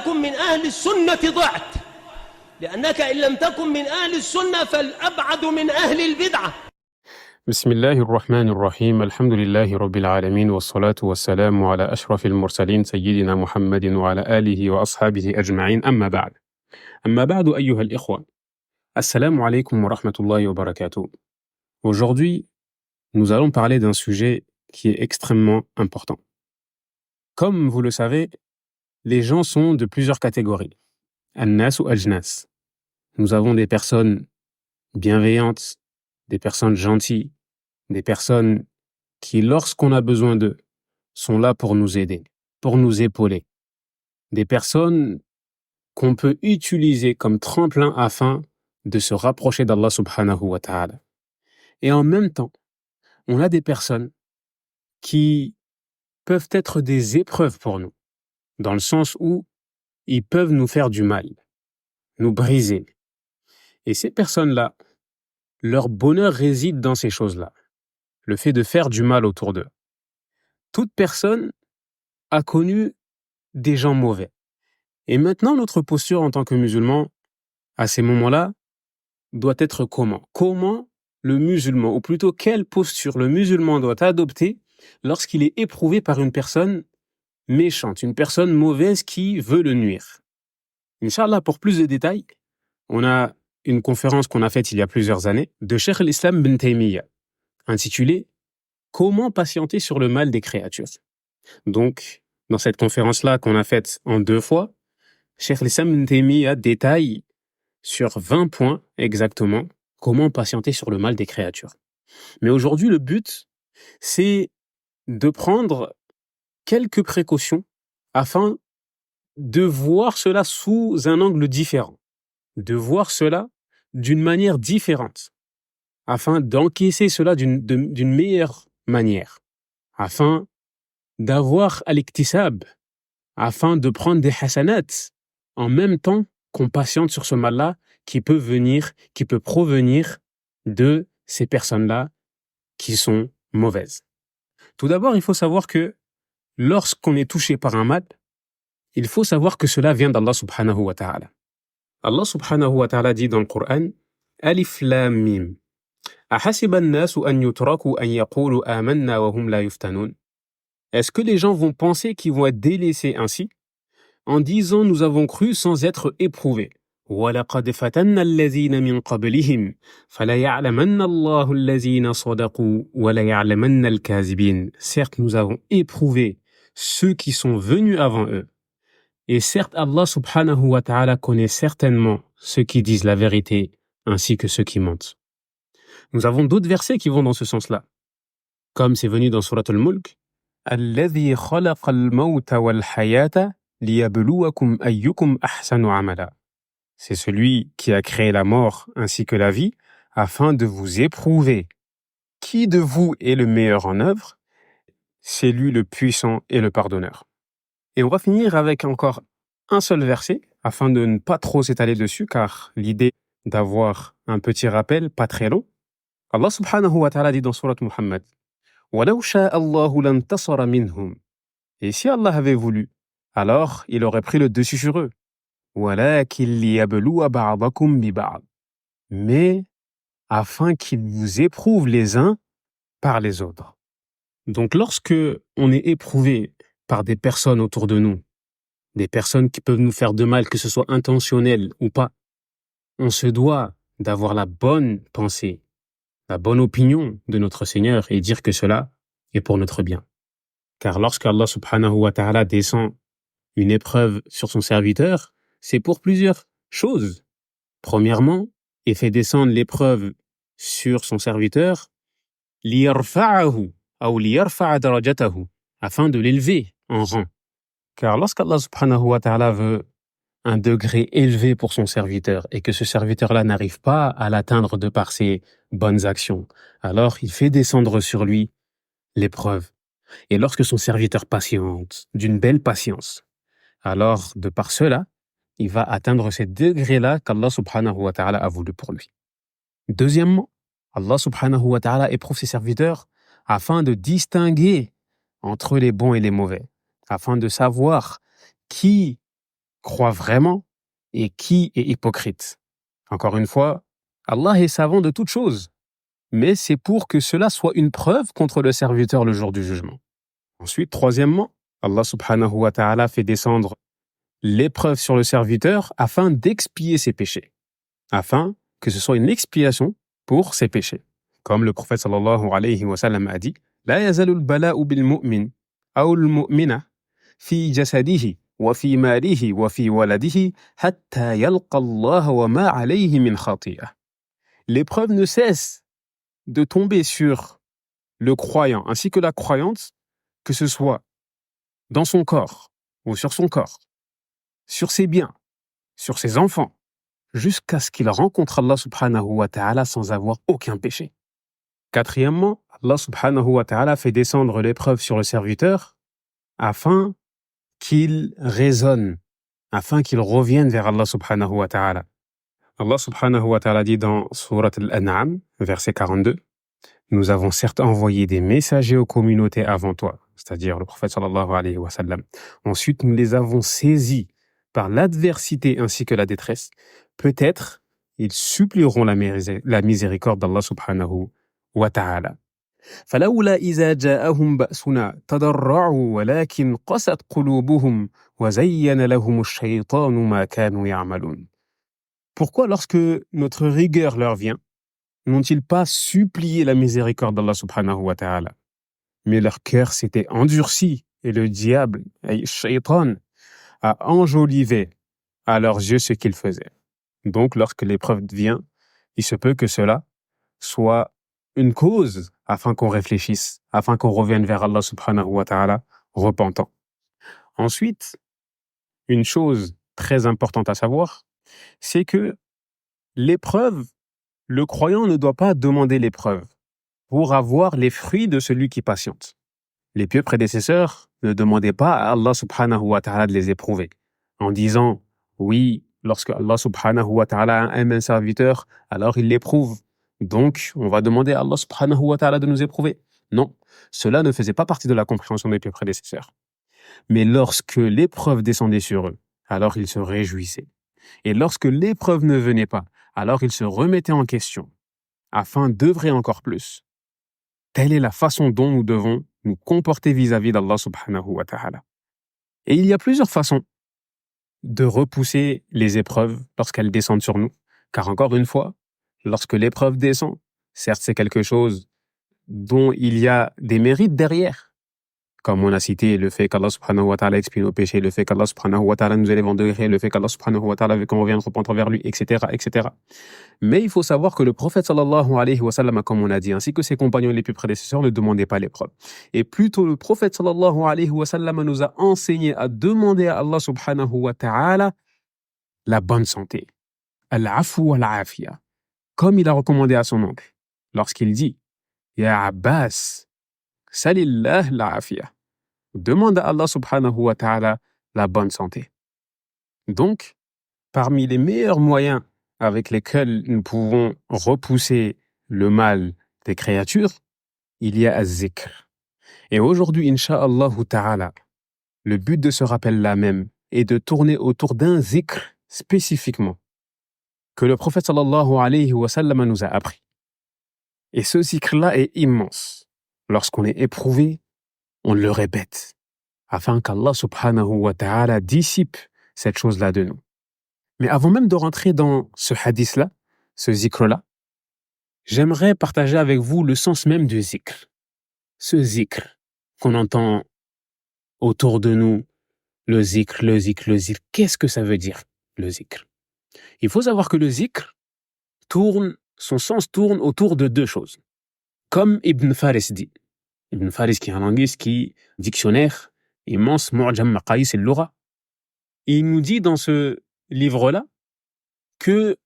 تكن من أهل السنة ضعت لأنك إن لم تكن من أهل السنة فالأبعد من أهل البدعة. بسم الله الرحمن الرحيم الحمد لله رب العالمين والصلاة والسلام على أشرف المرسلين سيدنا محمد وعلى آله وأصحابه أجمعين أما بعد أيها الإخوة Assalamu alaikum wa rahmatullahi wa barakatuh. Aujourd'hui, nous allons parler d'un sujet qui est extrêmement important. Comme vous le savez, les gens sont de plusieurs catégories. An-nas ou ajnas. Nous avons des personnes bienveillantes, des personnes gentilles, des personnes qui, lorsqu'on a besoin d'eux, sont là pour nous aider, pour nous épauler. Des personnes qu'on peut utiliser comme tremplin afin de se rapprocher d'Allah subhanahu wa ta'ala. Et en même temps, on a des personnes qui peuvent être des épreuves pour nous, dans le sens où ils peuvent nous faire du mal, nous briser. Et ces personnes-là, leur bonheur réside dans ces choses-là, le fait de faire du mal autour d'eux. Toute personne a connu des gens mauvais. Et maintenant, notre posture en tant que musulman, à ces moments-là, doit être comment? Comment le musulman, ou plutôt quelle posture le musulman doit adopter lorsqu'il est éprouvé par une personne méchante, une personne mauvaise qui veut le nuire? Inch'Allah, pour plus de détails, on a une conférence qu'on a faite il y a plusieurs années de Cheikh al-Islam Ibn Taymiyyah, intitulée « Comment patienter sur le mal des créatures ?» Donc, dans cette conférence-là qu'on a faite en 2 fois, Cheikh al-Islam Ibn Taymiyyah détaille sur 20 points exactement comment patienter sur le mal des créatures. Mais aujourd'hui, le but, c'est de prendre quelques précautions afin de voir cela sous un angle différent, de voir cela d'une manière différente, afin d'encaisser cela d'une meilleure manière, afin d'avoir al-iktisab, afin de prendre des hasanats en même temps qu'on patiente sur ce mal-là qui peut provenir de ces personnes-là qui sont mauvaises. Tout d'abord, il faut savoir que lorsqu'on est touché par un mal, il faut savoir que cela vient d'Allah subhanahu wa ta'ala. Allah subhanahu wa ta'ala dit dans le Coran, Alif Lam Mim. Ahasiba an-nasu an yutraku an yaqulu amanna wa hum la yuftanun. Est-ce que les gens vont penser qu'ils vont être délaissés ainsi en disant nous avons cru sans être éprouvés? وَلَقَدْ فَتَنَّا الَّذِينَ مِنْ قَبْلِهِمْ فَلَيَعْلَمَنَّ اللَّهُ الَّذِينَ صَدَقُوا وَلَيَعْلَمَنَّ الْكَاذِبِينَ. Certes, nous avons éprouvé ceux qui sont venus avant eux. Et certes, Allah subhanahu wa ta'ala connaît certainement ceux qui disent la vérité ainsi que ceux qui mentent. Nous avons d'autres versets qui vont dans ce sens-là. Comme c'est venu dans Surat al-Mulk, الَّذِي خَلَقَ الْمَوْتَ وَالْحَيَاةَ لِيَبْلُوَكُمْ أَيُّكُمْ أَحْسَنُ عَمَلًا. C'est celui qui a créé la mort ainsi que la vie afin de vous éprouver. Qui de vous est le meilleur en œuvre? C'est lui le puissant et le pardonneur. Et on va finir avec encore un seul verset afin de ne pas trop s'étaler dessus car l'idée d'avoir un petit rappel pas très long. Allah subhanahu wa ta'ala dit dans Surat Muhammad وَلَوْ شَاءَ اللَّهُ لَانْتَصَرَ مِنْهُمْ. Et si Allah avait voulu, alors il aurait pris le dessus sur eux. وَلَكِنْ لِيَبْلُوَ بَعْضَكُمْ بِبَعْضٍ. Mais afin qu'il vous éprouve les uns par les autres. Donc lorsque on est éprouvé par des personnes autour de nous, des personnes qui peuvent nous faire de mal, que ce soit intentionnel ou pas, on se doit d'avoir la bonne pensée, la bonne opinion de notre Seigneur et dire que cela est pour notre bien. Car lorsque Allah subhanahu wa ta'ala descend une épreuve sur son serviteur, c'est pour plusieurs choses. Premièrement, il fait descendre l'épreuve sur son serviteur لِيَرْفَعَهُ أو لِيَرْفَعَ دَرَجَتَهُ, afin de l'élever en rang. Car lorsqu'Allah subhanahu wa ta'ala veut un degré élevé pour son serviteur et que ce serviteur-là n'arrive pas à l'atteindre de par ses bonnes actions, alors il fait descendre sur lui l'épreuve. Et lorsque son serviteur patiente d'une belle patience, alors de par cela, il va atteindre ces degrés-là qu'Allah subhanahu wa ta'ala a voulu pour lui. Deuxièmement, Allah subhanahu wa ta'ala éprouve ses serviteurs afin de distinguer entre les bons et les mauvais, afin de savoir qui croit vraiment et qui est hypocrite. Encore une fois, Allah est savant de toutes choses, mais c'est pour que cela soit une preuve contre le serviteur le jour du jugement. Ensuite, troisièmement, Allah subhanahu wa ta'ala fait descendre l'épreuve sur le serviteur afin d'expier ses péchés, afin que ce soit une expiation pour ses péchés. Comme le prophète sallallahu alayhi wa sallam a dit, La yazalu al-bala'u bil mu'min, aw al-mu'mina, fi jasadihi, wa fi malihi, wa fi waladihi, hatta yalqa Allah wa ma alayhi min khati'ah. L'épreuve ne cesse de tomber sur le croyant ainsi que la croyante, que ce soit dans son corps ou sur son corps, sur ses biens, sur ses enfants, jusqu'à ce qu'il rencontre Allah subhanahu wa ta'ala sans avoir aucun péché. Quatrièmement, Allah subhanahu wa ta'ala fait descendre l'épreuve sur le serviteur afin qu'il raisonne, afin qu'il revienne vers Allah subhanahu wa ta'ala. Allah subhanahu wa ta'ala dit dans Surat Al-An'am, verset 42, Nous avons certes envoyé des messagers aux communautés avant toi, c'est-à-dire le prophète sallallahu alayhi wa sallam. Ensuite, nous les avons saisis par l'adversité ainsi que la détresse. Peut-être, ils supplieront la miséricorde d'Allah subhanahu wa ta'ala. فلولا إذا جاءهم بأسنا تضرعوا ولكن قست قلوبهم وزين لهم الشيطان ما كانوا يعملون. Pourquoi lorsque notre rigueur leur vient, n'ont-ils pas supplié la miséricorde d'Allah subhanahu wa ta'ala? Mais leur cœur s'était endurci et le diable, le shaitan, a enjolivé à leurs yeux ce qu'ils faisaient. Donc lorsque l'épreuve vient, il se peut que cela soit une cause afin qu'on réfléchisse, afin qu'on revienne vers Allah subhanahu wa ta'ala repentant. Ensuite, une chose très importante à savoir, c'est que l'épreuve, le croyant ne doit pas demander l'épreuve pour avoir les fruits de celui qui patiente. Les pieux prédécesseurs ne demandaient pas à Allah subhanahu wa ta'ala de les éprouver en disant oui, lorsque Allah subhanahu wa ta'ala aime un serviteur, alors il l'éprouve. Donc, on va demander à Allah subhanahu wa ta'ala de nous éprouver. Non, cela ne faisait pas partie de la compréhension des pieux prédécesseurs. Mais lorsque l'épreuve descendait sur eux, alors ils se réjouissaient. Et lorsque l'épreuve ne venait pas, alors ils se remettaient en question, afin d'œuvrer encore plus. Telle est la façon dont nous devons nous comporter vis-à-vis d'Allah subhanahu wa ta'ala. Et il y a plusieurs façons de repousser les épreuves lorsqu'elles descendent sur nous. Car encore une fois, lorsque l'épreuve descend, certes c'est quelque chose dont il y a des mérites derrière. Comme on a cité le fait qu'Allah subhanahu wa ta'ala expie nos péchés, le fait qu'Allah subhanahu wa ta'ala nous élève en degré, le fait qu'Allah subhanahu wa ta'ala veut qu'on revienne repentir vers lui, etc., etc. Mais il faut savoir que le prophète sallallahu alayhi wa sallam, comme on a dit, ainsi que ses compagnons les plus prédécesseurs, ne demandaient pas l'épreuve. Et plutôt le prophète sallallahu alayhi wa sallam nous a enseigné à demander à Allah subhanahu wa ta'ala la bonne santé. Al-afu wal-afiya. Comme il a recommandé à son oncle, lorsqu'il dit « Ya Abbas, salillah la-afiya » demande à Allah subhanahu wa ta'ala la bonne santé. Donc, parmi les meilleurs moyens avec lesquels nous pouvons repousser le mal des créatures, il y a az-zikr. Et aujourd'hui, incha'Allah ta'ala, le but de ce rappel-là même est de tourner autour d'un zikr spécifiquement que le prophète sallallahu alayhi wa sallam nous a appris. Et ce zikr-là est immense. Lorsqu'on est éprouvé, on le répète, afin qu'Allah subhanahu wa ta'ala dissipe cette chose-là de nous. Mais avant même de rentrer dans ce hadith-là, ce zikr-là, j'aimerais partager avec vous le sens même du zikr. Ce zikr qu'on entend autour de nous, le zikr, qu'est-ce que ça veut dire, le zikr? Il faut savoir que le zikr son sens tourne autour de deux choses. Comme Ibn Faris dit. Ibn Faris qui est un linguiste, dictionnaire, immense, Mu'jam Maqayis al-Lugha. Il nous dit dans ce livre-là que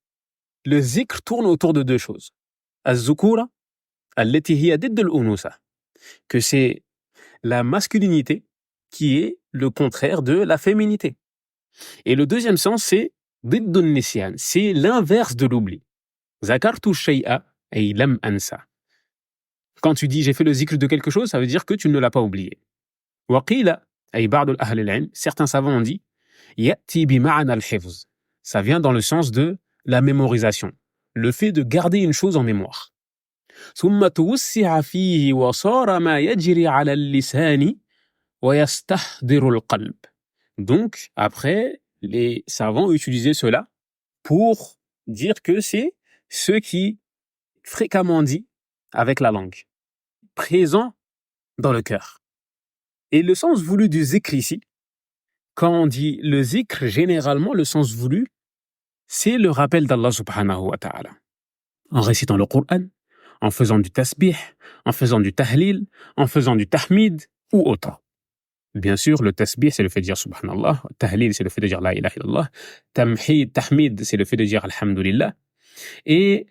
le zikr tourne autour de deux choses. Az-zukura, allati hiya didd al-unusa. Que c'est la masculinité qui est le contraire de la féminité. Et le deuxième sens, c'est didd al-nisyan, c'est l'inverse de l'oubli. Zakartu shay'a ay lam ansa. Quand tu dis j'ai fait le zikr de quelque chose, ça veut dire que tu ne l'as pas oublié. Wa qila ay ba'd al-ahl al-ilm, certains savants ont dit يأتي بمعنى الحفظ. Ça vient dans le sens de la mémorisation, le fait de garder une chose en mémoire. ثم توسع فيه وصار ما يجري على اللسان ويستحضر القلب. Donc, après, les savants utilisaient cela pour dire que c'est ce qui fréquemment dit avec la langue, présent dans le cœur. Et le sens voulu du zikr ici, quand on dit le zikr, généralement, le sens voulu, c'est le rappel d'Allah subhanahu wa ta'ala. En récitant le Coran, en faisant du tasbih, en faisant du tahlil, en faisant du tahmid ou autre. Bien sûr, le tasbih, c'est le fait de dire subhanallah, tahlil, c'est le fait de dire la ilaha illallah, tahmid, c'est le fait de dire alhamdulillah, et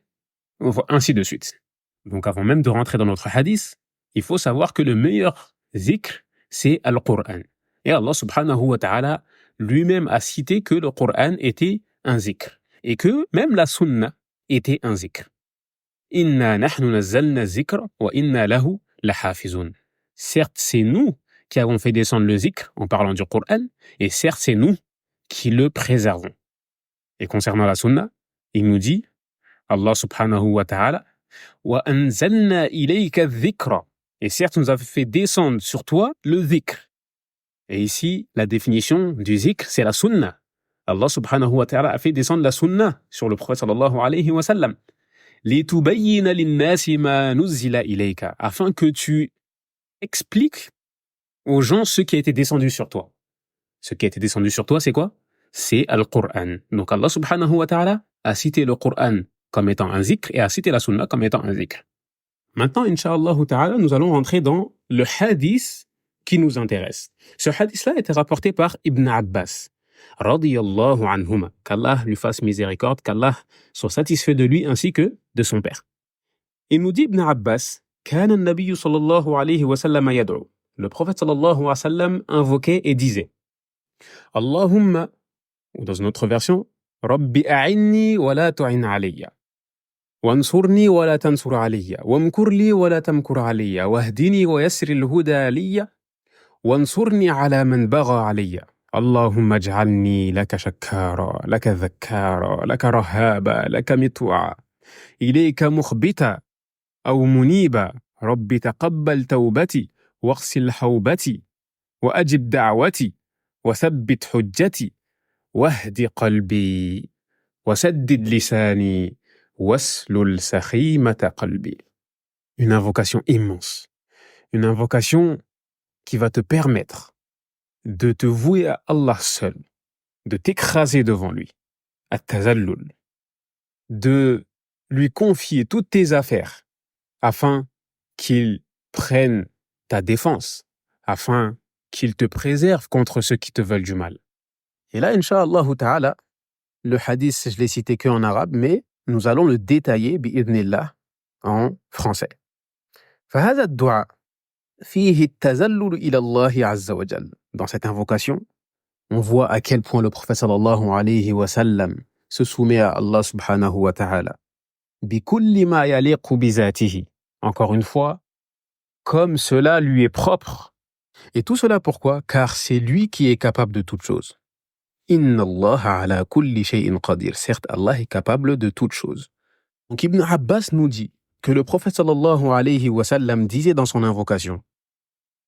ainsi de suite. Donc avant même de rentrer dans notre hadith, il faut savoir que le meilleur zikr, c'est Al-Qur'an. Et Allah subhanahu wa ta'ala lui-même a cité que le Qur'an était un zikr, et que même la sunna était un zikr. Inna nahnu nazzalna zikra wa inna lahu lahafizun. Certes, c'est nous qui avons fait descendre le zikr en parlant du Qur'an, et certes, c'est nous qui le préservons. Et concernant la sunna, il nous dit, Allah subhanahu wa ta'ala, wa anzalna ilayka dhikra. Et certes, nous avons fait descendre sur toi le zikr. Et ici, la définition du zikr, c'est la sunna. Allah subhanahu wa ta'ala a fait descendre la sunna sur le prophète sallallahu alayhi wa sallam. Litubayyina linnasi ma nuzzila ilayka. Afin que tu expliques aux gens ce qui a été descendu sur toi. Ce qui a été descendu sur toi, c'est quoi? C'est Al-Qur'an. Donc Allah subhanahu wa ta'ala a cité le Qur'an comme étant un zikr et a cité la sunna comme étant un zikr. Maintenant, incha'Allah ta'ala, nous allons rentrer dans le hadith qui nous intéresse. Ce hadith-là a été rapporté par Ibn Abbas, radiyallahu anhuma, qu'Allah lui fasse miséricorde, qu'Allah soit satisfait de lui ainsi que de son père. Il nous dit Ibn Abbas, كان النبي صلى الله عليه وسلم يدعو. Le prophète sallallahu alayhi wa sallam invoquait et disait Allahumma, ou dans une autre version, Rabbi a'inni wa la tu'in alayya. وانصرني ولا تنصر علي وامكر لي ولا تمكر علي واهدني ويسر الهدى لي وانصرني على من بغى علي اللهم اجعلني لك شكارا لك ذكارا لك رهابا لك مطوعا إليك مخبتا أو منيبا رب تقبل توبتي واغسل حوبتي وأجب دعوتي وثبت حجتي واهد قلبي وسدد لساني واسلل سخيمة قلبي. Une invocation immense. Une invocation qui va te permettre de te vouer à Allah seul, de t'écraser devant lui, at-tazallul, de lui confier toutes tes affaires afin qu'il prenne ta défense, afin qu'il te préserve contre ceux qui te veulent du mal. Et là, incha'Allah ta'ala, le hadith, je l'ai cité qu'en arabe, mais nous allons le détailler, bi'idhnillah, en français. فهذا الدعاء فيه التذلل إلى الله عز وجل. Dans cette invocation, on voit à quel point le prophète sallallahu alayhi wa sallam se soumet à Allah subhanahu wa ta'ala. بكل ما يليق بذاته. Encore une fois, comme cela lui est propre. Et tout cela pourquoi? Car c'est lui qui est capable de toutes choses. Inna Allah ala kulli shay'in qadir. Certes, Allah est capable de toutes choses. Donc Ibn Abbas nous dit que le prophète sallallahu alayhi wa sallam disait dans son invocation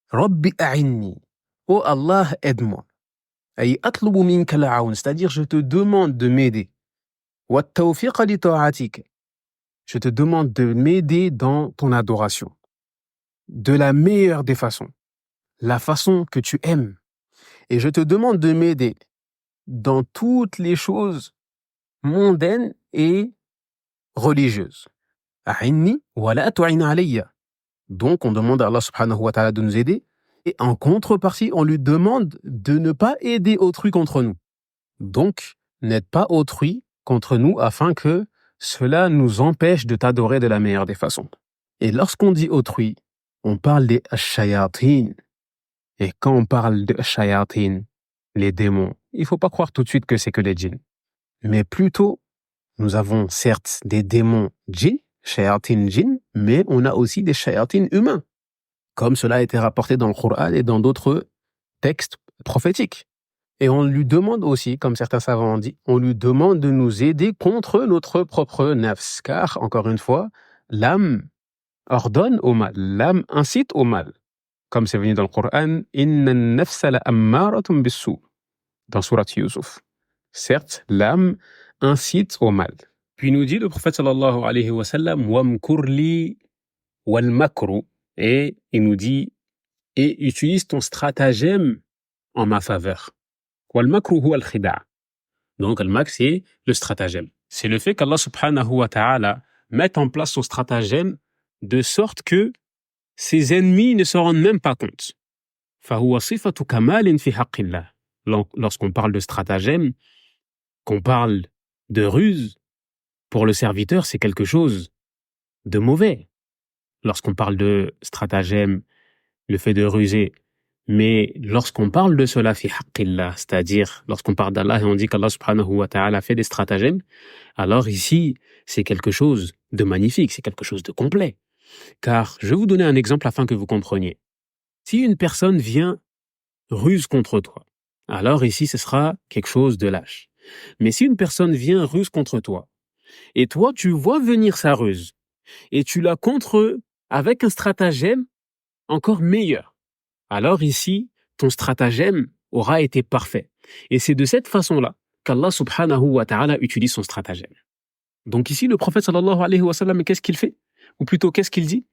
Rabbi a'inni. Oh Allah, aide-moi. Ay atlubu minka al-aun, c'est-à-dire je te demande de m'aider. Wa tawfiqa li ta'atik. Je te demande de m'aider dans ton adoration. De la meilleure des façons. La façon que tu aimes. Et je te demande de m'aider dans toutes les choses mondaines et religieuses. A'inni wa la tu'in alayya. Donc on demande à Allah subhanahu wa ta'ala de nous aider et en contrepartie on lui demande de ne pas aider autrui contre nous. Donc n'aide pas autrui contre nous afin que cela nous empêche de t'adorer de la meilleure des façons. Et lorsqu'on dit autrui, on parle des shayatin. Et quand on parle de shayatin, les démons, il ne faut pas croire tout de suite que c'est que les djinns. Mais plutôt, nous avons certes des démons djinns, shayatin djinns, mais on a aussi des shayatin humains. Comme cela a été rapporté dans le Coran et dans d'autres textes prophétiques. Et on lui demande aussi, comme certains savants ont dit, on lui demande de nous aider contre notre propre nafs. Car, encore une fois, l'âme ordonne au mal, l'âme incite au mal. Comme c'est venu dans le Coran, Inna an-nafsa la'ammaratun bis-sou, dans Surat Yusuf. Certes, l'âme incite au mal. Puis nous dit le prophète sallallahu alayhi wa sallam, Wamkur li wal makru, et il nous dit, et utilise ton stratagème en ma faveur. Wal makru huwa al-khida'. Donc, al-mak, c'est le stratagème. C'est le fait qu'Allah subhanahu wa ta'ala mette en place son stratagème de sorte que ses ennemis ne s'en rendent même pas compte. Fahuwa sifatu kamalin fi haqqillah. Lorsqu'on parle de stratagème, qu'on parle de ruse, pour le serviteur, c'est quelque chose de mauvais. Lorsqu'on parle de stratagème, le fait de ruser, mais lorsqu'on parle de cela fi haqqillah, c'est-à-dire lorsqu'on parle d'Allah et on dit qu'Allah subhanahu wa ta'ala fait des stratagèmes, alors ici, c'est quelque chose de magnifique, c'est quelque chose de complet. Car je vais vous donner un exemple afin que vous compreniez. Si une personne vient ruse contre toi, alors ici, ce sera quelque chose de lâche. Mais si une personne vient ruse contre toi, et toi, tu vois venir sa ruse, et tu la contres avec un stratagème encore meilleur, alors ici, ton stratagème aura été parfait. Et c'est de cette façon-là qu'Allah subhanahu wa ta'ala utilise son stratagème. Donc ici, le prophète sallallahu alayhi wa sallam, qu'est-ce qu'il fait? Ou plutôt, qu'est-ce qu'il dit?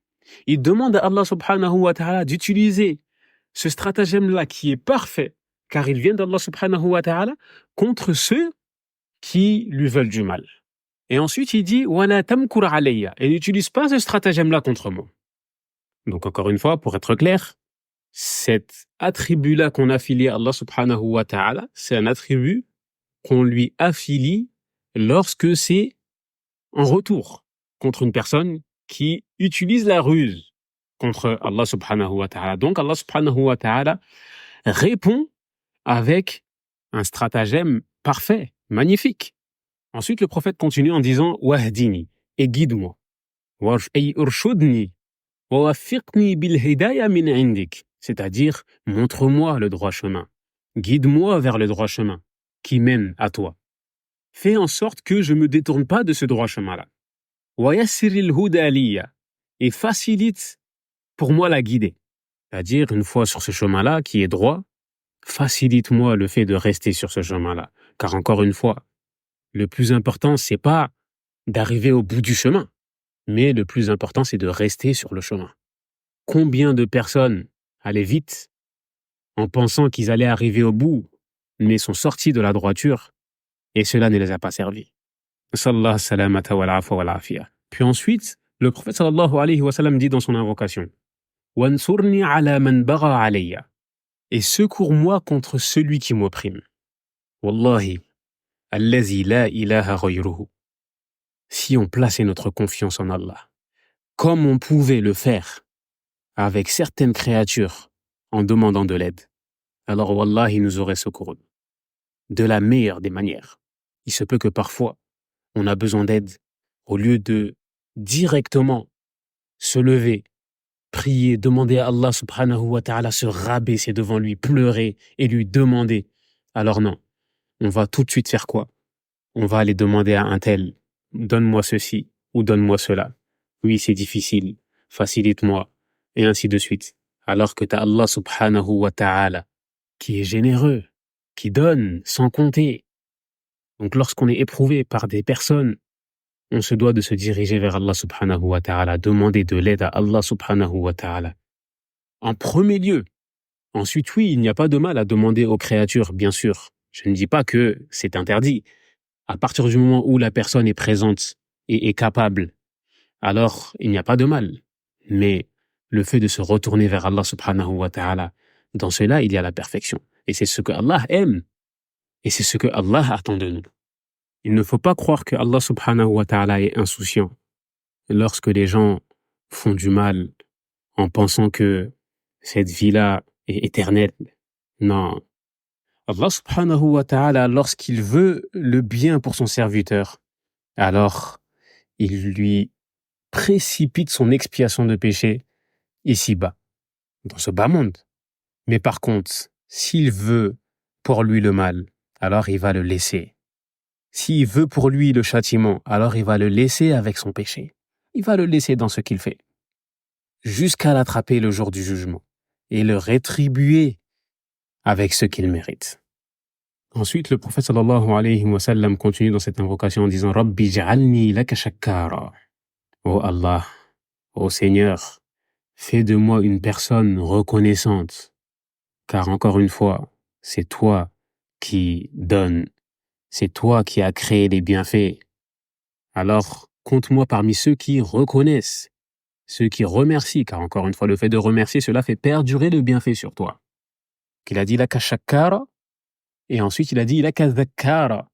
Il demande à Allah subhanahu wa ta'ala d'utiliser ce stratagème-là qui est parfait, car il vient d'Allah subhanahu wa ta'ala, contre ceux qui lui veulent du mal. Et ensuite, il dit, Wala tamkur alayya, et n'utilise pas ce stratagème-là contre moi. Donc encore une fois, pour être clair, cet attribut-là qu'on affilie à Allah subhanahu wa ta'ala, c'est un attribut qu'on lui affilie lorsque c'est en retour contre une personne qui utilise la ruse contre Allah subhanahu wa ta'ala. Donc Allah subhanahu wa ta'ala répond avec un stratagème parfait, magnifique. Ensuite, le prophète continue en disant « Wahdini » et guide-moi. « Urshudni wa wafiqni bil hidaya min indik » c'est-à-dire « montre-moi le droit chemin, guide-moi vers le droit chemin qui mène à toi. Fais en sorte que je ne me détourne pas de ce droit chemin-là. Wa yassiril huda liya » et facilite pour moi la guider. C'est-à-dire, une fois sur ce chemin-là qui est droit, facilite-moi le fait de rester sur ce chemin-là. Car encore une fois, le plus important, c'est pas d'arriver au bout du chemin, mais le plus important, c'est de rester sur le chemin. Combien de personnes allaient vite en pensant qu'ils allaient arriver au bout, mais sont sortis de la droiture, et cela ne les a pas servis. Sallallahu salamata wal afwa wal afiya. Puis ensuite, le prophète sallallahu alayhi wa sallam dit dans son invocation, Wansurni ala man bagha alayya, et secours-moi contre celui qui m'opprime. Wallahi, allazi la ilaha ghayruhu. Si on plaçait notre confiance en Allah, comme on pouvait le faire avec certaines créatures en demandant de l'aide, alors Wallah, il nous aurait secouru. De la meilleure des manières. Il se peut que parfois, on a besoin d'aide, au lieu de directement se lever, prier, demander à Allah subhanahu wa ta'ala, se rabaisser devant lui, pleurer et lui demander. Alors non, on va tout de suite faire quoi? On va aller demander à un tel, donne-moi ceci ou donne-moi cela. Oui, c'est difficile, facilite-moi, et ainsi de suite. Alors que t'as Allah subhanahu wa ta'ala qui est généreux, qui donne sans compter. Donc lorsqu'on est éprouvé par des personnes, on se doit de se diriger vers Allah subhanahu wa ta'ala, demander de l'aide à Allah subhanahu wa ta'ala. En premier lieu. Ensuite, oui, il n'y a pas de mal à demander aux créatures, bien sûr. Je ne dis pas que c'est interdit. À partir du moment où la personne est présente et est capable, alors il n'y a pas de mal. Mais le fait de se retourner vers Allah subhanahu wa ta'ala, dans cela, il y a la perfection. Et c'est ce que Allah aime. Et c'est ce que Allah attend de nous. Il ne faut pas croire que Allah subhanahu wa ta'ala est insouciant lorsque les gens font du mal en pensant que cette vie-là est éternelle. Non. Allah subhanahu wa ta'ala, lorsqu'il veut le bien pour son serviteur, alors il lui précipite son expiation de péché ici-bas, dans ce bas monde. Mais par contre, s'il veut pour lui le mal, alors il va le laisser. S'il veut pour lui le châtiment, alors il va le laisser avec son péché. Il va le laisser dans ce qu'il fait, jusqu'à l'attraper le jour du jugement et le rétribuer avec ce qu'il mérite. Ensuite, le prophète sallallahu alayhi wa sallam continue dans cette invocation en disant « Rabbi ja'alni laka shakkara » Oh Allah, ô Seigneur, fais de moi une personne reconnaissante, car encore une fois, c'est toi qui donnes, c'est toi qui as créé les bienfaits. Alors, compte-moi parmi ceux qui reconnaissent, ceux qui remercient, car encore une fois, le fait de remercier, cela fait perdurer le bienfait sur toi. Qu'il a dit laka shakkara, et ensuite il a dit laka dhakkara.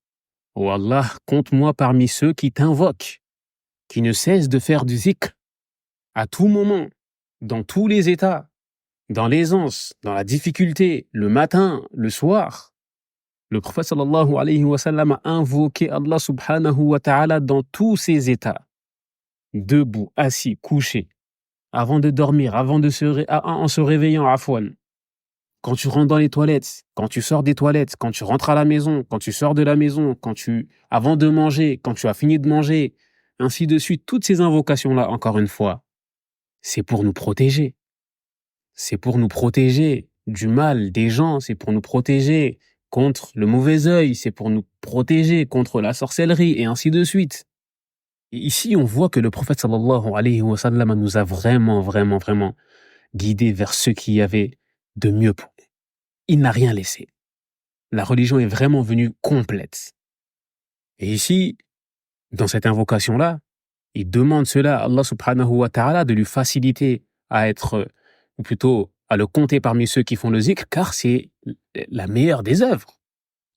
Oh Allah, compte-moi parmi ceux qui t'invoquent, qui ne cessent de faire du zikr à tout moment, dans tous les états, dans l'aisance, dans la difficulté, le matin, le soir. Le prophète sallallahu alayhi wa sallam a invoqué Allah subhanahu wa ta'ala dans tous ses états. Debout, assis, couché, avant de dormir, en se réveillant, afwan. Quand tu rentres dans les toilettes, quand tu sors des toilettes, quand tu rentres à la maison, quand tu sors de la maison, avant de manger, quand tu as fini de manger, ainsi de suite. Toutes ces invocations-là, encore une fois, c'est pour nous protéger. C'est pour nous protéger du mal des gens, c'est pour nous protéger contre le mauvais œil, c'est pour nous protéger contre la sorcellerie, et ainsi de suite. Et ici, on voit que le prophète sallallahu alayhi wa sallam nous a vraiment guidés vers ce qu'il y avait de mieux pour nous. Il n'a rien laissé. La religion est vraiment venue complète. Et ici, dans cette invocation-là, il demande cela à Allah subhanahu wa ta'ala de lui faciliter à être, ou plutôt à le compter parmi ceux qui font le zikr, car c'est la meilleure des œuvres.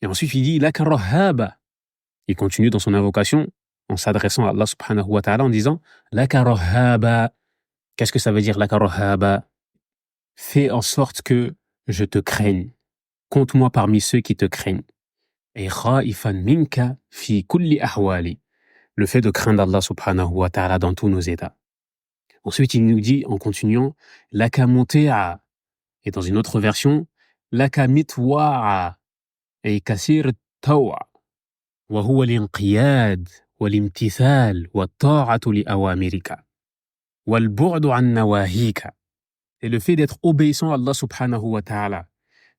Et ensuite, il dit laka rahaba. Il continue dans son invocation en s'adressant à Allah subhanahu wa ta'ala en disant laka rahaba. Qu'est-ce que ça veut dire laka rahaba? Fais en sorte que je te craigne. Compte-moi parmi ceux qui te craignent. Et khaifan minka fi kulli ahwali. Le fait de craindre Allah subhanahu wa ta'ala dans tous nos états. Ensuite, il nous dit, en continuant, laka muti'a. Et dans une autre version, laka mitwa'a. Et kasir tawa. Wa huwa l'inqiyad, wa l'imtithal, wa ta'atu li awamirika. Wa al-bu'du an nawahika. Et le fait d'être obéissant à Allah subhanahu wa ta'ala,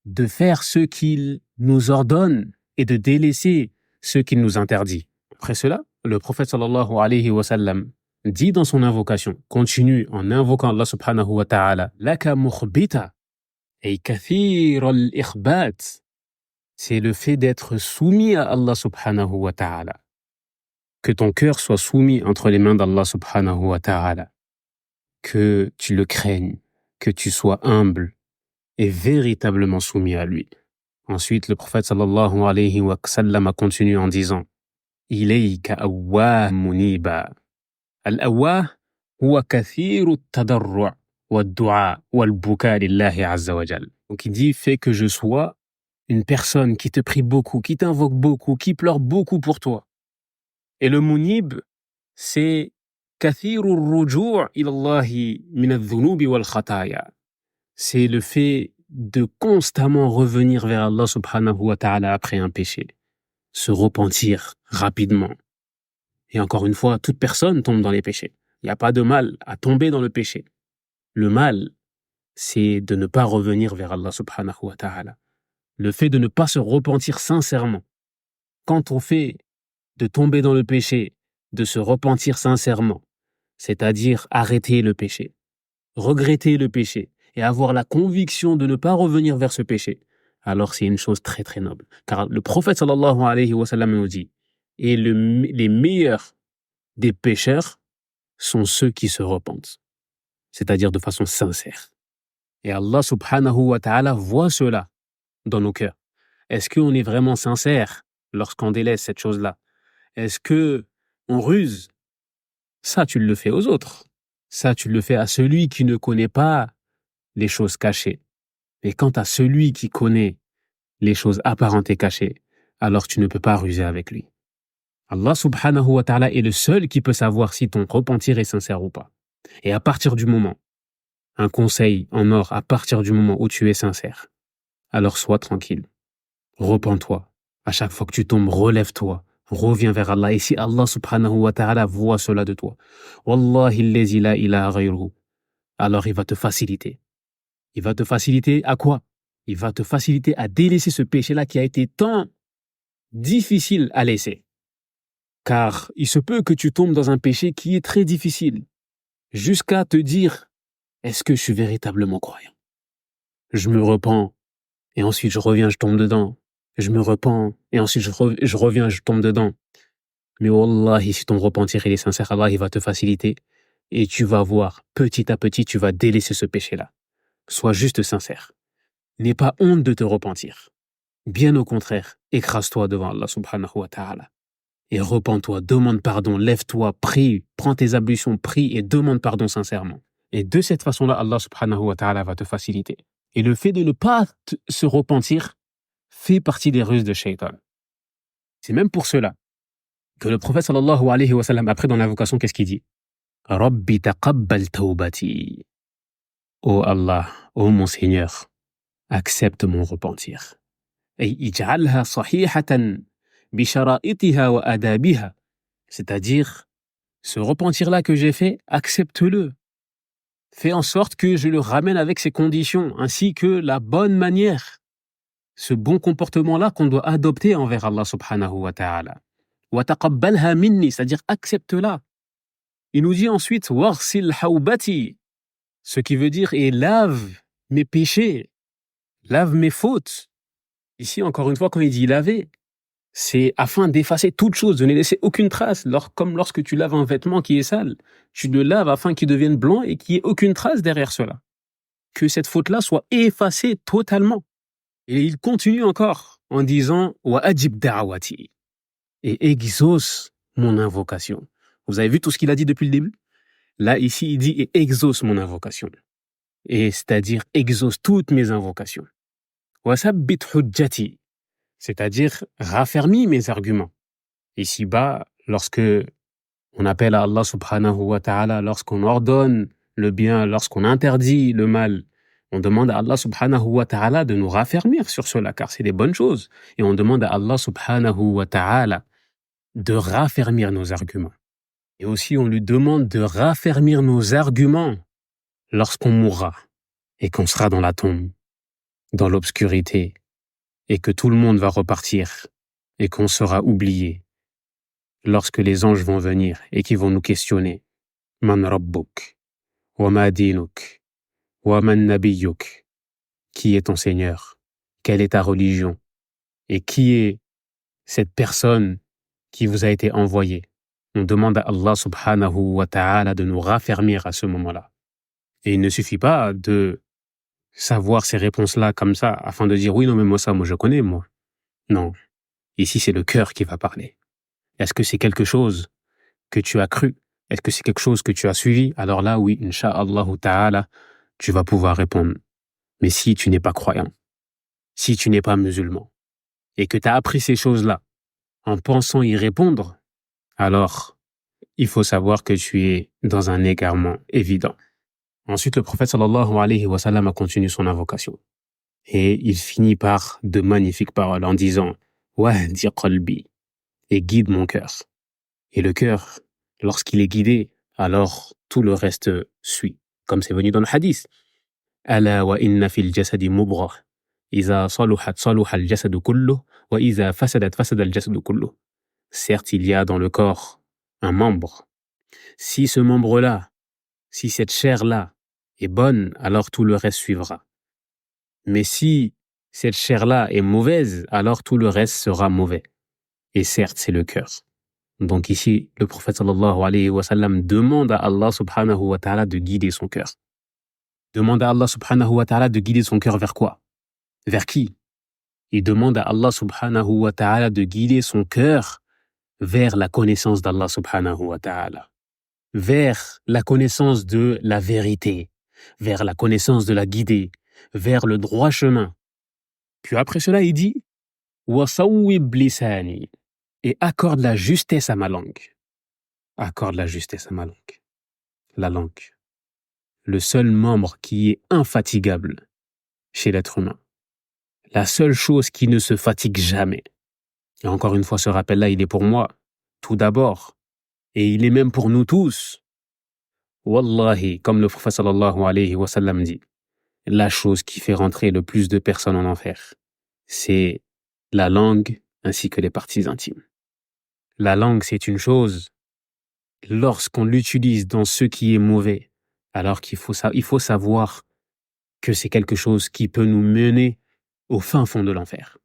de faire ce qu'il nous ordonne et de délaisser ce qu'il nous interdit. Après cela, le prophète sallallahu alayhi wa sallam dit dans son invocation, continue en invoquant Allah subhanahu wa ta'ala, laka mukhbita, et kathir al-ikhbat. C'est le fait d'être soumis à Allah subhanahu wa ta'ala. Que ton cœur soit soumis entre les mains d'Allah subhanahu wa ta'ala. Que tu le craignes, que tu sois humble et véritablement soumis à lui. Ensuite, le prophète sallallahu alayhi wa sallam a continué en disant إليك أواه منيبا الأواه هو كثير التضرع والدعاء والبكاء لله عز وجل. Donc il dit, fais que je sois une personne qui te prie beaucoup, qui t'invoque beaucoup, qui pleure beaucoup pour toi. Et le munib, c'est كثير الرجوع إلى الله من الذنوب والخطايا. C'est le fait de constamment revenir vers Allah subhanahu wa ta'ala après un péché. Se repentir rapidement. Et encore une fois, toute personne tombe dans les péchés. Il n'y a pas de mal à tomber dans le péché. Le mal, c'est de ne pas revenir vers Allah subhanahu wa ta'ala. Le fait de ne pas se repentir sincèrement. Quand on fait de tomber dans le péché, de se repentir sincèrement, c'est-à-dire arrêter le péché, regretter le péché et avoir la conviction de ne pas revenir vers ce péché, alors c'est une chose très très noble. Car le prophète sallallahu alayhi wa sallam nous dit, et les meilleurs des pécheurs sont ceux qui se repentent, c'est-à-dire de façon sincère. Et Allah subhanahu wa ta'ala voit cela dans nos cœurs. Est-ce qu'on est vraiment sincère lorsqu'on délaisse cette chose-là? Est-ce que on ruse? Ça, tu le fais aux autres. Ça, tu le fais à celui qui ne connaît pas les choses cachées. Et quant à celui qui connaît les choses apparentes et cachées, alors tu ne peux pas ruser avec lui. Allah subhanahu wa ta'ala est le seul qui peut savoir si ton repentir est sincère ou pas. Et à partir du moment, un conseil en or, à partir du moment où tu es sincère, alors sois tranquille. repens-toi. À chaque fois que tu tombes, relève-toi. Reviens vers Allah. Et si Allah subhanahu wa ta'ala voit cela de toi, Wallahi allazi la ilaha ghayruhu, alors il va te faciliter. Il va te faciliter à quoi? Il va te faciliter à délaisser ce péché-là qui a été tant difficile à laisser. Car il se peut que tu tombes dans un péché qui est très difficile, jusqu'à te dire, est-ce que je suis véritablement croyant? Je me repens, et ensuite je reviens, je tombe dedans. Je me repens, et ensuite je reviens, je tombe dedans. Mais wallahi, si ton repentir il est sincère, Allah il va te faciliter, et tu vas voir, petit à petit, tu vas délaisser ce péché-là. Sois juste sincère. N'aie pas honte de te repentir. Bien au contraire, écrase-toi devant Allah subhanahu wa ta'ala. Et repens-toi, demande pardon, lève-toi, prie, prends tes ablutions, prie et demande pardon sincèrement. Et de cette façon-là, Allah subhanahu wa ta'ala va te faciliter. Et le fait de ne pas se repentir fait partie des ruses de Shaitan. C'est même pour cela que le prophète sallallahu alayhi wa sallam, après dans l'invocation, qu'est-ce qu'il dit? Rabbi taqabbal tawbati. Oh Allah, oh mon Seigneur, accepte mon repentir. Et ij'alha sahihatan bi shara'itiha wa adabiha. C'est-à-dire, ce repentir-là que j'ai fait, accepte-le. Fais en sorte que je le ramène avec ses conditions, ainsi que la bonne manière. Ce bon comportement-là qu'on doit adopter envers Allah subhanahu wa ta'ala. Wa taqabbalha minni, c'est-à-dire accepte-la. Il nous dit ensuite, warsil hawbati, ce qui veut dire, et lave mes péchés, lave mes fautes. Ici, encore une fois, quand il dit laver, c'est afin d'effacer toute chose, de ne laisser aucune trace, comme lorsque tu laves un vêtement qui est sale. Tu le laves afin qu'il devienne blanc et qu'il n'y ait aucune trace derrière cela. Que cette faute-là soit effacée totalement. Et il continue encore en disant « Wa ajib da'awati » et exauce mon invocation. Vous avez vu tout ce qu'il a dit depuis le début? Là, ici, il dit « et exauce mon invocation ». Et c'est-à-dire exauce toutes mes invocations. « Wa sabbit hujjati » c'est-à-dire raffermis mes arguments. Ici-bas, lorsque on appelle à Allah subhanahu wa ta'ala, lorsqu'on ordonne le bien, lorsqu'on interdit le mal, on demande à Allah subhanahu wa ta'ala de nous raffermir sur cela, car c'est des bonnes choses. Et on demande à Allah subhanahu wa ta'ala de raffermir nos arguments. Et aussi, on lui demande de raffermir nos arguments lorsqu'on mourra et qu'on sera dans la tombe, dans l'obscurité, et que tout le monde va repartir et qu'on sera oublié lorsque les anges vont venir et qui vont nous questionner. Man rabbuk, wa ma dinuk, wa man nabiyyuk. Qui est ton Seigneur? Quelle est ta religion? Et qui est cette personne qui vous a été envoyée? On demande à Allah subhanahu wa ta'ala de nous raffermir à ce moment-là. Et il ne suffit pas de savoir ces réponses-là comme ça, afin de dire oui, non, mais moi je connais, moi. Non. Ici, c'est le cœur qui va parler. Est-ce que c'est quelque chose que tu as cru? Est-ce que c'est quelque chose que tu as suivi? Alors là, oui, incha'Allah ta'ala, tu vas pouvoir répondre. Mais si tu n'es pas croyant, si tu n'es pas musulman, et que tu as appris ces choses-là en pensant y répondre, alors il faut savoir que tu es dans un égarement évident. Ensuite, le prophète sallallahu alayhi wa sallam a continué son invocation. Et il finit par de magnifiques paroles en disant « Wahdi qalbi » et guide mon cœur. Et le cœur, lorsqu'il est guidé, alors tout le reste suit. Comme c'est venu dans le hadith. « Ala wa inna fil jasadi mubrah. Iza saluhat saluha al jasadu kullu. Wa iza fasadat fasada al jasadu kullu. » Certes, il y a dans le corps un membre. Si ce membre-là, si cette chair-là est bonne, alors tout le reste suivra. Mais si cette chair-là est mauvaise, alors tout le reste sera mauvais. Et certes, c'est le cœur. Donc ici, le prophète sallallahu alayhi wa sallam demande à Allah subhanahu wa ta'ala de guider son cœur. Demande à Allah subhanahu wa ta'ala de guider son cœur vers quoi? Vers qui? Il demande à Allah subhanahu wa ta'ala de guider son cœur vers la connaissance d'Allah subhanahu wa ta'ala. Vers la connaissance de la vérité, vers la connaissance de la guidée, vers le droit chemin. Puis après cela, il dit « Wasawwib lisani » et accorde la justesse à ma langue. Accorde la justesse à ma langue. La langue. Le seul membre qui est infatigable chez l'être humain. la seule chose qui ne se fatigue jamais. Et encore une fois, ce rappel-là, il est pour moi, tout d'abord. Et il est même pour nous tous. Wallahi, comme le prophète sallallahu alayhi wa sallam dit, la chose qui fait rentrer le plus de personnes en enfer, c'est la langue ainsi que les parties intimes. La langue, c'est une chose. Lorsqu'on l'utilise dans ce qui est mauvais, alors qu'il faut savoir que c'est quelque chose qui peut nous mener au fin fond de l'enfer.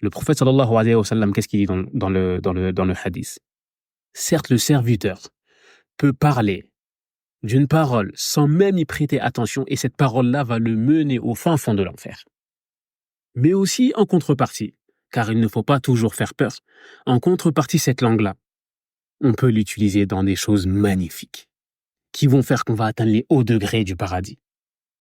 Le prophète sallallahu alayhi wa sallam, qu'est-ce qu'il dit dans le hadith? Certes, le serviteur peut parler d'une parole sans même y prêter attention et cette parole-là va le mener au fin fond de l'enfer. Mais aussi en contrepartie, car il ne faut pas toujours faire peur, en contrepartie, cette langue-là, on peut l'utiliser dans des choses magnifiques qui vont faire qu'on va atteindre les hauts degrés du paradis.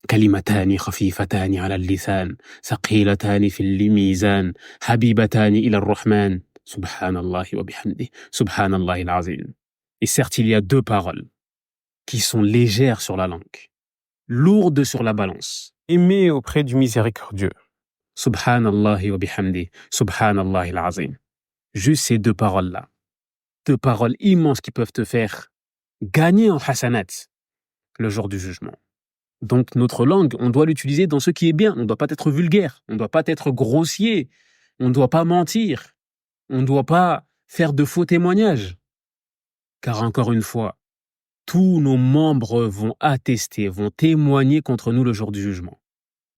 كلمتان خفيفتان على اللسان ثقيلتان في الميزان حبيبتان إلى الرحمن سبحان الله وبحمده سبحان الله العظيم. Et certes, il y a deux paroles qui sont légères sur la langue, lourdes sur la balance, aimées auprès du miséricordieux. Subhanallah wa bihamdi, subhanallah al-azim. Juste ces deux paroles-là. Deux paroles immenses qui peuvent te faire gagner en hasanat le jour du jugement. Donc notre langue, on doit l'utiliser dans ce qui est bien. On ne doit pas être vulgaire, on ne doit pas être grossier, on ne doit pas mentir, on ne doit pas faire de faux témoignages. Car encore une fois, tous nos membres vont attester, vont témoigner contre nous le jour du jugement.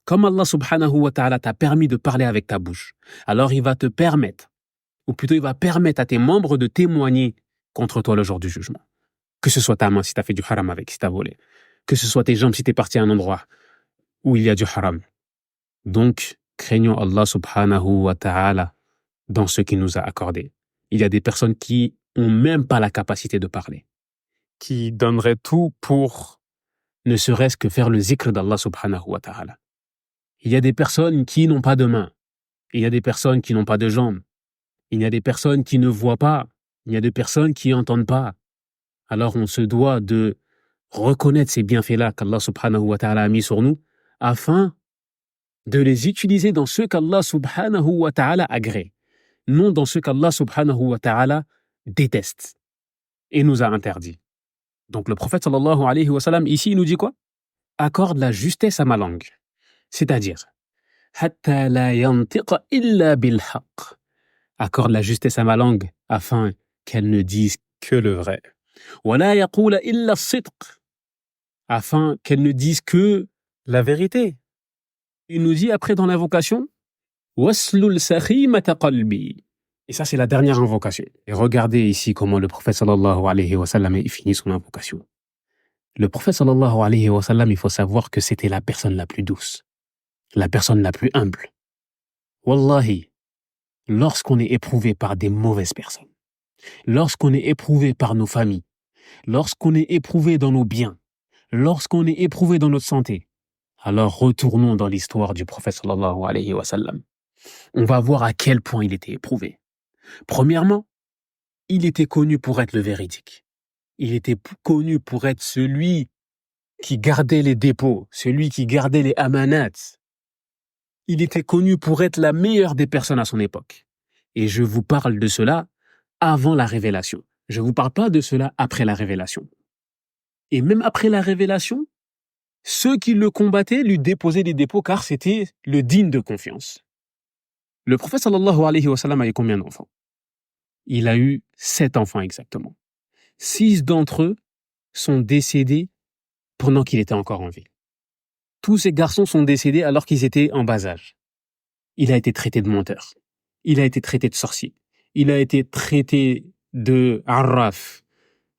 Comme Allah subhanahu wa ta'ala t'a permis de parler avec ta bouche, alors il va te permettre, ou plutôt il va permettre à tes membres de témoigner contre toi le jour du jugement. Que ce soit ta main si tu as fait du haram avec, si tu as volé. Que ce soit tes jambes si tu es parti à un endroit où il y a du haram. Donc, craignons Allah subhanahu wa ta'ala dans ce qu'il nous a accordé. Il y a des personnes qui n'ont même pas la capacité de parler, qui donneraient tout pour ne serait-ce que faire le zikr d'Allah subhanahu wa ta'ala. Il y a des personnes qui n'ont pas de main. Il y a des personnes qui n'ont pas de jambes. Il y a des personnes qui ne voient pas. Il y a des personnes qui n'entendent pas. Alors on se doit de reconnaître ces bienfaits-là qu'Allah subhanahu wa ta'ala a mis sur nous afin de les utiliser dans ce qu'Allah subhanahu wa ta'ala agrée, non dans ce qu'Allah subhanahu wa ta'ala déteste et nous a interdit. Donc le prophète sallallahu alayhi wa sallam ici il nous dit quoi? Accorde la justesse à ma langue. C'est-à-dire hatta la yantiqa illa bil haqq. Accorde la justesse à ma langue afin qu'elle ne dise que le vrai. Wa la yaqula illa as-sidq. Afin qu'elle ne dise que la vérité. Il nous dit après dans l'invocation waslul sakhimata qalbi. Et ça c'est la dernière invocation. Et regardez ici comment le prophète sallallahu alayhi wa sallam finit son invocation. Le prophète sallallahu alayhi wa sallam, il faut savoir que c'était la personne la plus douce, la personne la plus humble. Wallahi, lorsqu'on est éprouvé par des mauvaises personnes, lorsqu'on est éprouvé par nos familles, lorsqu'on est éprouvé dans nos biens, lorsqu'on est éprouvé dans notre santé, alors retournons dans l'histoire du prophète sallallahu alayhi wa sallam. On va voir à quel point il était éprouvé. Premièrement, il était connu pour être le véridique. Il était connu pour être celui qui gardait les dépôts, celui qui gardait les amanats. Il était connu pour être la meilleure des personnes à son époque. Et je vous parle de cela avant la révélation. Je ne vous parle pas de cela après la révélation. Et même après la révélation, ceux qui le combattaient lui déposaient des dépôts car c'était le digne de confiance. Le prophète sallallahu alayhi wa sallam a eu combien d'enfants? Il a eu 7 enfants exactement. 6 d'entre eux sont décédés pendant qu'il était encore en vie. Tous ces garçons sont décédés alors qu'ils étaient en bas âge. Il a été traité de menteur. Il a été traité de sorcier. Il a été traité de arraf.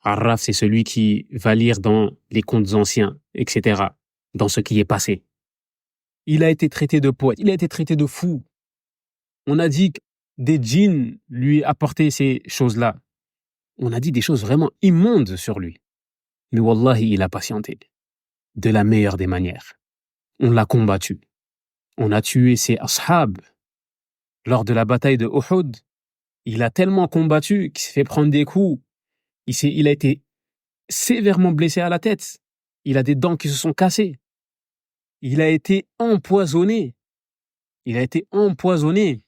Arraf, c'est celui qui va lire dans les contes anciens, etc., dans ce qui est passé. Il a été traité de poète. Il a été traité de fou. On a dit que des djinns lui apportaient ces choses-là. On a dit des choses vraiment immondes sur lui. Mais wallahi, il a patienté. De la meilleure des manières. On l'a combattu. On a tué ses ashab. Lors de la bataille de Uhud, il a tellement combattu qu'il s'est fait prendre des coups. Il a été sévèrement blessé à la tête. Il a des dents qui se sont cassées. Il a été empoisonné. Il a été empoisonné.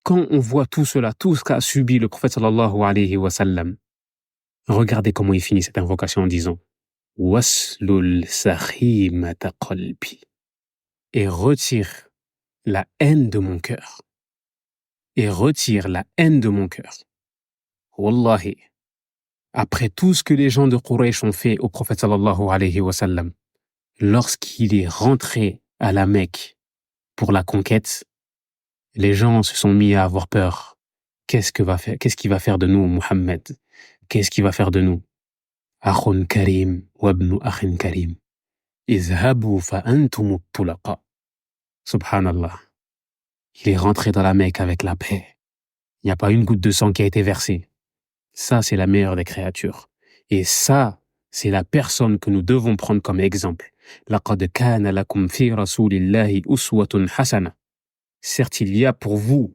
Quand on voit tout cela, tout ce qu'a subi le prophète sallallahu alayhi wa sallam, regardez comment il finit cette invocation en disant « Waslul sakhimata qalbi » et retire la haine de mon cœur. Et retire la haine de mon cœur. Wallahi, après tout ce que les gens de Quraysh ont fait au prophète sallallahu alayhi wa sallam, lorsqu'il est rentré à la Mecque pour la conquête, les gens se sont mis à avoir peur. Qu'est-ce qu'il va faire de nous, Muhammad? Qu'est-ce qu'il va faire de nous? Akhun karim wa ibnu akhin karim. Izhabu fa antum tulaqa. Subhanallah. Il est rentré dans la Mecque avec la paix. Il n'y a pas une goutte de sang qui a été versée. Ça, c'est la meilleure des créatures. Et ça, c'est la personne que nous devons prendre comme exemple. لَقَدْ كَانَ لَكُمْ فِي رَسُولِ اللَّهِ أُسْوَةٌ حَسَنَةٌ. Certes, il y a pour vous,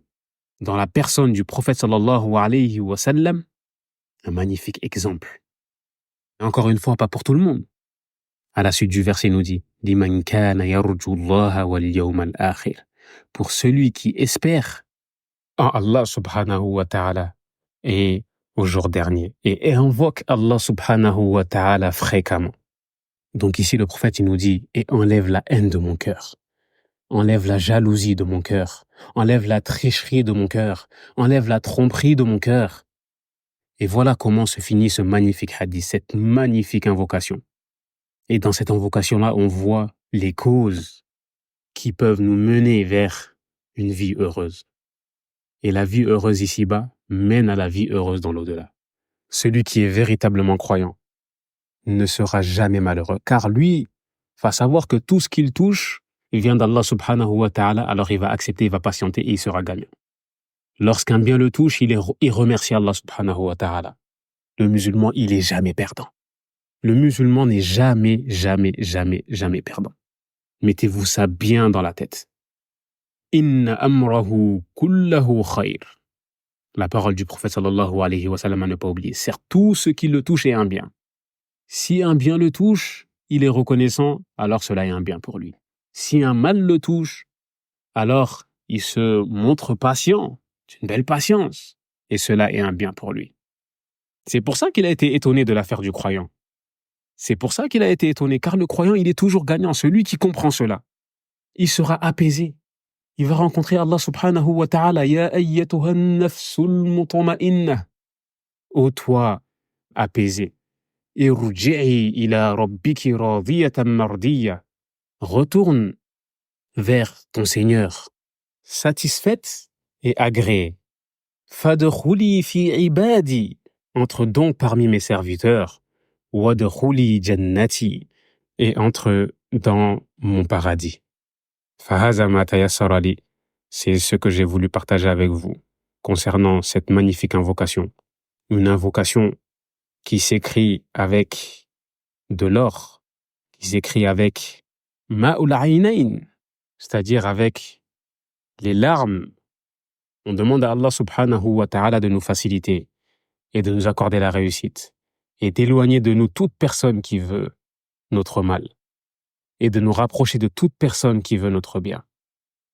dans la personne du prophète sallallahu alayhi wa sallam, un magnifique exemple. Et encore une fois, pas pour tout le monde. À la suite du verset, il nous dit لِمَنْ كَانَ يَرْجُو اللَّهَ وَالْيَوْمَ الْآخِرَ. Pour celui qui espère en Allah subhanahu wa ta'ala et au jour dernier et invoque Allah subhanahu wa ta'ala fréquemment. Donc ici le prophète il nous dit et enlève la haine de mon cœur, enlève la jalousie de mon cœur, enlève la tricherie de mon cœur, enlève la tromperie de mon cœur. Et voilà comment se finit ce magnifique hadith, cette magnifique invocation. Et dans cette invocation-là, on voit les causes qui peuvent nous mener vers une vie heureuse. Et la vie heureuse ici-bas mène à la vie heureuse dans l'au-delà. Celui qui est véritablement croyant ne sera jamais malheureux, car lui va savoir que tout ce qu'il touche vient d'Allah subhanahu wa ta'ala, alors il va accepter, il va patienter et il sera gagnant. Lorsqu'un bien le touche, il remercie Allah subhanahu wa ta'ala. Le musulman, il est jamais perdant. Le musulman n'est jamais, jamais, jamais, jamais perdant. Mettez-vous ça bien dans la tête. Inna amrahu kullahu khayr. La parole du prophète sallallahu alayhi wa sallam à ne pas oublier. Certes, tout ce qui le touche est un bien. Si un bien le touche, il est reconnaissant, alors cela est un bien pour lui. Si un mal le touche, alors il se montre patient. C'est une belle patience. Et cela est un bien pour lui. C'est pour ça qu'il a été étonné de l'affaire du croyant. C'est pour ça qu'il a été étonné, car le croyant, il est toujours gagnant. Celui qui comprend cela, il sera apaisé. Il va rencontrer Allah subhanahu wa ta'ala. Ya ayyatuha nafsul mutma'inna. Ô toi, apaisé. Irji'i ila rabbiki radiyatan mardiya. Retourne vers ton Seigneur, satisfaite et agréée. Fadkhuli fi ibadi. Entre donc parmi mes serviteurs. Wadkhuli jannati. Et entre dans mon paradis. Fahaza ma tayassara li. C'est ce que j'ai voulu partager avec vous concernant cette magnifique invocation. Une invocation qui s'écrit avec de l'or, qui s'écrit avec ma'ul aynayn, c'est-à-dire avec les larmes. On demande à Allah subhanahu wa ta'ala de nous faciliter et de nous accorder la réussite et d'éloigner de nous toute personne qui veut notre mal et de nous rapprocher de toute personne qui veut notre bien.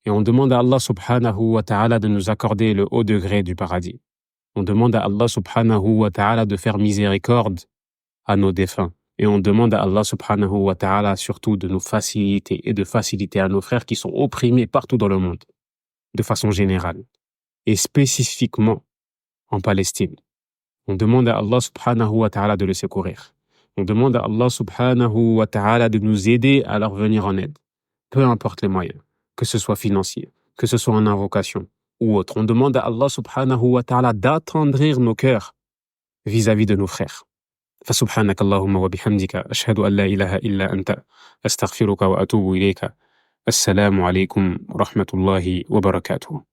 Et on demande à Allah subhanahu wa ta'ala de nous accorder le haut degré du paradis. On demande à Allah subhanahu wa ta'ala de faire miséricorde à nos défunts. Et on demande à Allah subhanahu wa ta'ala surtout de nous faciliter et de faciliter à nos frères qui sont opprimés partout dans le monde, de façon générale, et spécifiquement en Palestine. On demande à Allah subhanahu wa ta'ala de le secourir. On demande à Allah subhanahu wa ta'ala de nous aider à leur venir en aide, peu importe les moyens, que ce soit financier, que ce soit en invocation ou autre. On demande à Allah subhanahu wa ta'ala d'attendrir nos cœurs vis-à-vis de nos frères. فسبحانك اللهم وبحمدك أشهد أن لا إله إلا أنت أستغفرك وأتوب إليك. السلام عليكم ورحمة الله وبركاته.